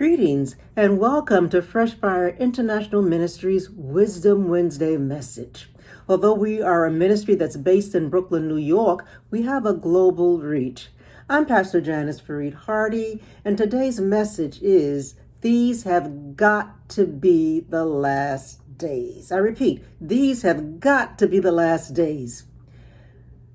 Greetings and welcome to Fresh Fire International Ministries Wisdom Wednesday message. Although we are a ministry that's based in Brooklyn, New York, we have a global reach. I'm Pastor Janice Fareed Hardy, and today's message is These Have Got to Be the Last Days. I repeat, these have got to be the last days.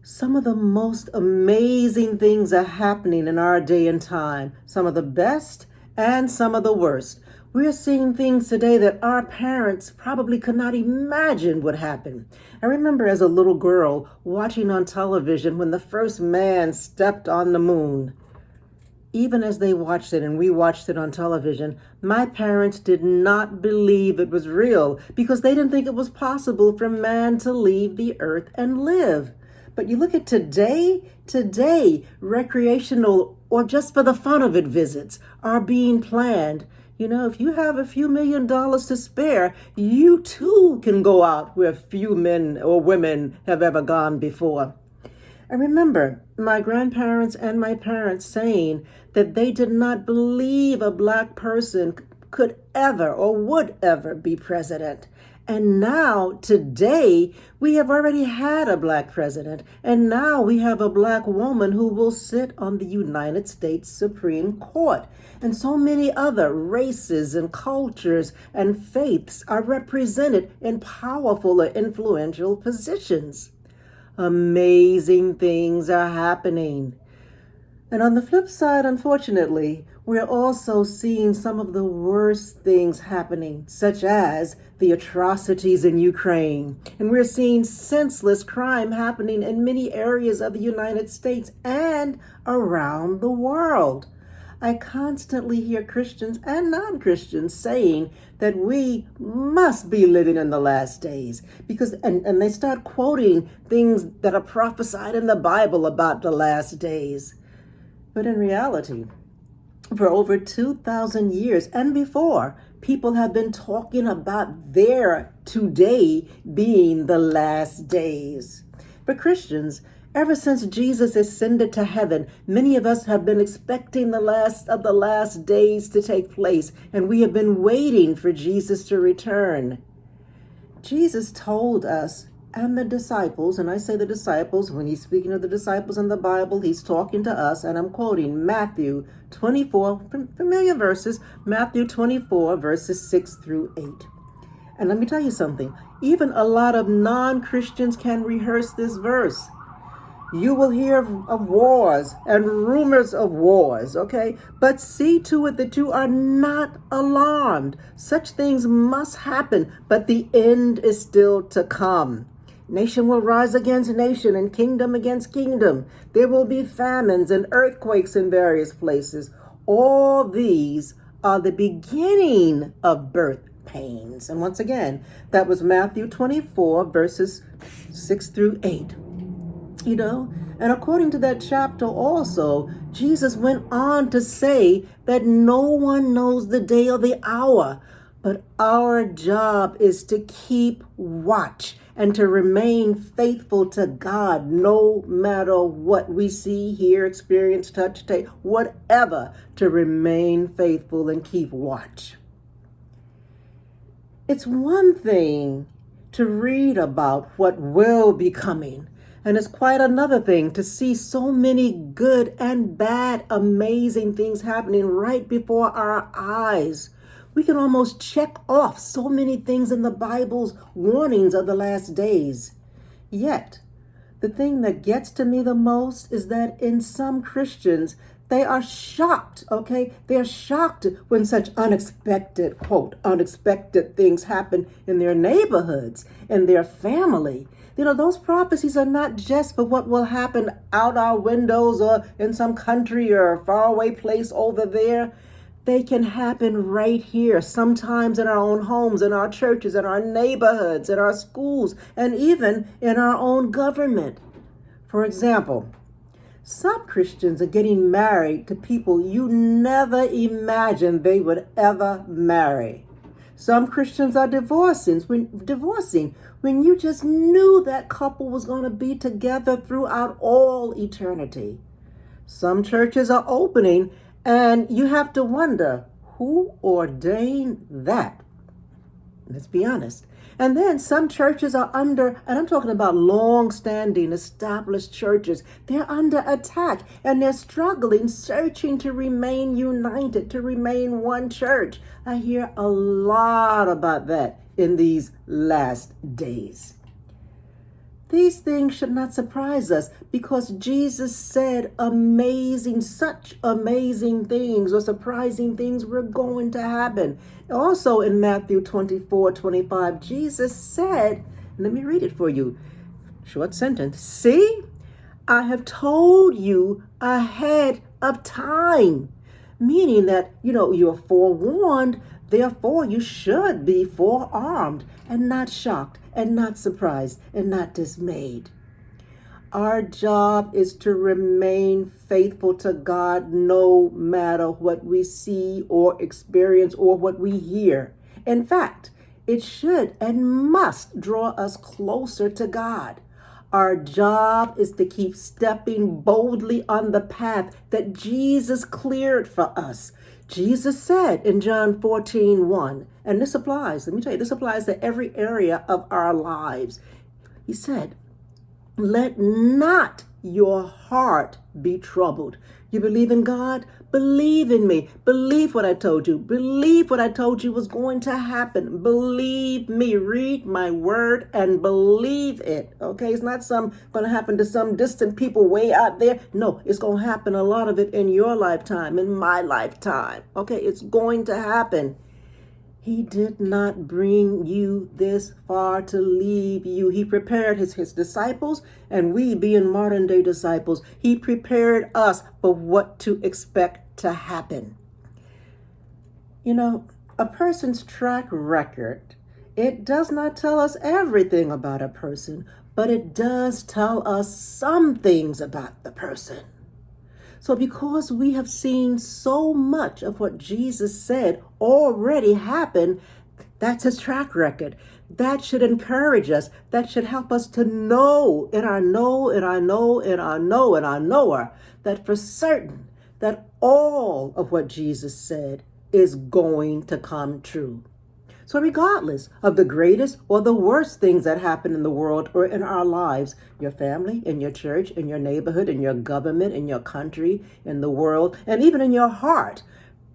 Some of the most amazing things are happening in our day and time, some of the best and some of the worst. We're seeing things today that our parents probably could not imagine would happen. I remember as a little girl watching on television when the first man stepped on the moon. Even as they watched it and we watched it on television, my parents did not believe it was real because they didn't think it was possible for man to leave the earth and live. But you look at today, recreational or just for the fun of it visits are being planned. You know, if you have a few $1,000,000 to spare, you too can go out where few men or women have ever gone before. I remember my grandparents and my parents saying that they did not believe a black person could ever or would ever be president. And now, today, we have already had a black president, and now we have a black woman who will sit on the United States Supreme Court. And so many other races and cultures and faiths are represented in powerful or influential positions. Amazing things are happening. And on the flip side, unfortunately, we're also seeing some of the worst things happening, such as the atrocities in Ukraine. And we're seeing senseless crime happening in many areas of the United States and around the world. I constantly hear Christians and non-Christians saying that we must be living in the last days because and they start quoting things that are prophesied in the Bible about the last days. But in reality, for over 2,000 years and before, people have been talking about their today being the last days. For Christians, ever since Jesus ascended to heaven, many of us have been expecting the last of the last days to take place, and we have been waiting for Jesus to return. Jesus told us and the disciples, and I say the disciples, when he's speaking of the disciples in the Bible, he's talking to us, and I'm quoting Matthew 24, familiar verses, Matthew 24, verses 6 through 8. And let me tell you something, even a lot of non-Christians can rehearse this verse. You will hear of wars and rumors of wars, okay? But see to it that you are not alarmed. Such things must happen, but the end is still to come. Nation will rise against nation and kingdom against kingdom. There will be famines and earthquakes in various places. All these are the beginning of birth pains. And once again, that was Matthew 24, verses 6 through 8. You know, and according to that chapter also, Jesus went on to say that no one knows the day or the hour, but our job is to keep watch and to remain faithful to God no matter what we see, hear, experience, touch, taste, whatever, to remain faithful and keep watch. It's one thing to read about what will be coming, and it's quite another thing to see so many good and bad, amazing things happening right before our eyes. We can almost check off so many things in the Bible's warnings of the last days. Yet, the thing that gets to me the most is that in some Christians, they are shocked, okay? They're shocked when such unexpected, quote, unexpected things happen in their neighborhoods, in their family. You know, those prophecies are not just for what will happen out our windows or in some country or faraway place over there. They can happen right here, sometimes in our own homes, in our churches, in our neighborhoods, in our schools, and even in our own government. For example, some Christians are getting married to people you never imagined they would ever marry. Some Christians are divorcing when you just knew that couple was going to be together throughout all eternity. Some churches are opening, and you have to wonder, Who ordained that? Let's be honest. And then some churches are under, and I'm talking about long-standing, established churches, they're under attack and they're struggling, searching to remain united, to remain one church. I hear a lot about that in these last days. These things should not surprise us because Jesus said such amazing things or surprising things were going to happen. Also in Matthew 24:25, Jesus said, let me read it for you. Short sentence. See, I have told you ahead of time. Meaning that, you're forewarned. Therefore, you should be forearmed and not shocked and not surprised and not dismayed. Our job is to remain faithful to God no matter what we see or experience or what we hear. In fact, it should and must draw us closer to God. Our job is to keep stepping boldly on the path that Jesus cleared for us. Jesus said in John 14:1, and this applies to every area of our lives. He said, let not your heart be troubled. You believe in God? Believe in me. Believe what I told you. Believe what I told you was going to happen. Believe me. Read my word and believe it. Okay? It's not going to happen to some distant people way out there. No, it's going to happen, a lot of it in your lifetime, in my lifetime. Okay? It's going to happen. He did not bring you this far to leave you. He prepared his disciples, and we being modern day disciples, he prepared us for what to expect to happen. A person's track record, it does not tell us everything about a person, but it does tell us some things about the person. So because we have seen so much of what Jesus said already happen, that's his track record. That should encourage us. That should help us to know in our knower that for certain that all of what Jesus said is going to come true. So regardless of the greatest or the worst things that happen in the world or in our lives, your family, in your church, in your neighborhood, in your government, in your country, in the world, and even in your heart,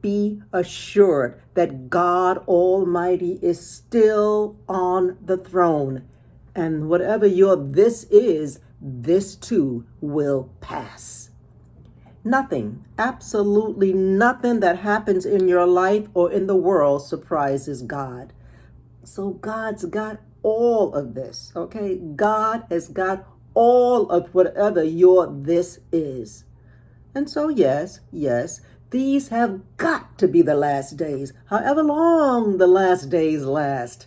be assured that God Almighty is still on the throne. And whatever your this is, this too will pass. Nothing, absolutely nothing that happens in your life or in the world surprises God. So God's got all of this, okay? God has got all of whatever your this is. And so yes, these have got to be the last days, however long the last days last.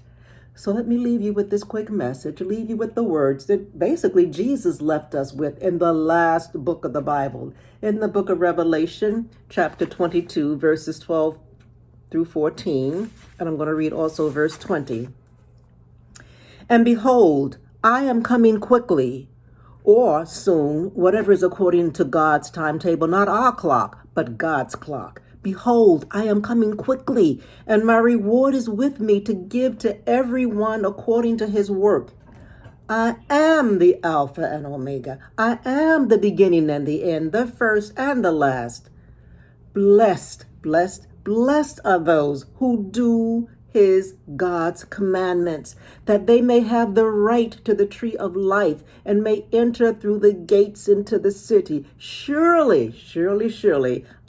So let me leave you with this quick message, leave you with the words that basically Jesus left us with in the last book of the Bible, in the book of Revelation, chapter 22, verses 12 through 14. And I'm going to read also verse 20. And behold, I am coming quickly, or soon, whatever is according to God's timetable, not our clock, but God's clock. Behold, I am coming quickly, and my reward is with me to give to everyone according to his work. I am the Alpha and Omega. I am the beginning and the end, the first and the last. Blessed are those who do God's commandments, that they may have the right to the tree of life and may enter through the gates into the city. Surely,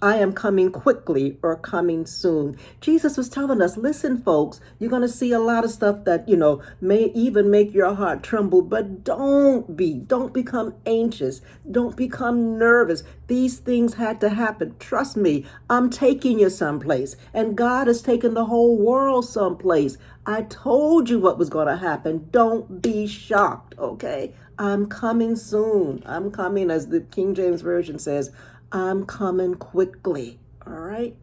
I am coming quickly or coming soon. Jesus was telling us, listen, folks, you're going to see a lot of stuff that, may even make your heart tremble, but don't become anxious. Don't become nervous. These things had to happen. Trust me, I'm taking you someplace, and God is taking the whole world someplace. I told you what was going to happen. Don't be shocked, okay? I'm coming soon. I'm coming, as the King James Version says, I'm coming quickly, all right?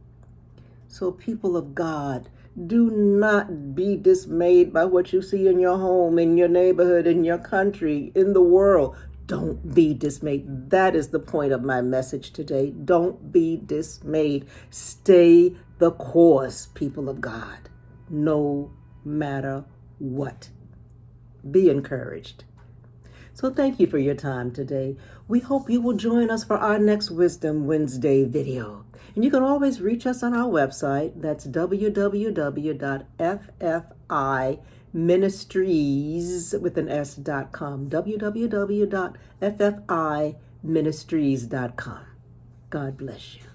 So people of God, do not be dismayed by what you see in your home, in your neighborhood, in your country, in the world. Don't be dismayed. That is the point of my message today. Don't be dismayed. Stay the cause, people of God, no matter what. Be encouraged. So thank you for your time today. We hope you will join us for our next Wisdom Wednesday video. And you can always reach us on our website. That's www.ffiministries.com. www.ffiministries.com. God bless you.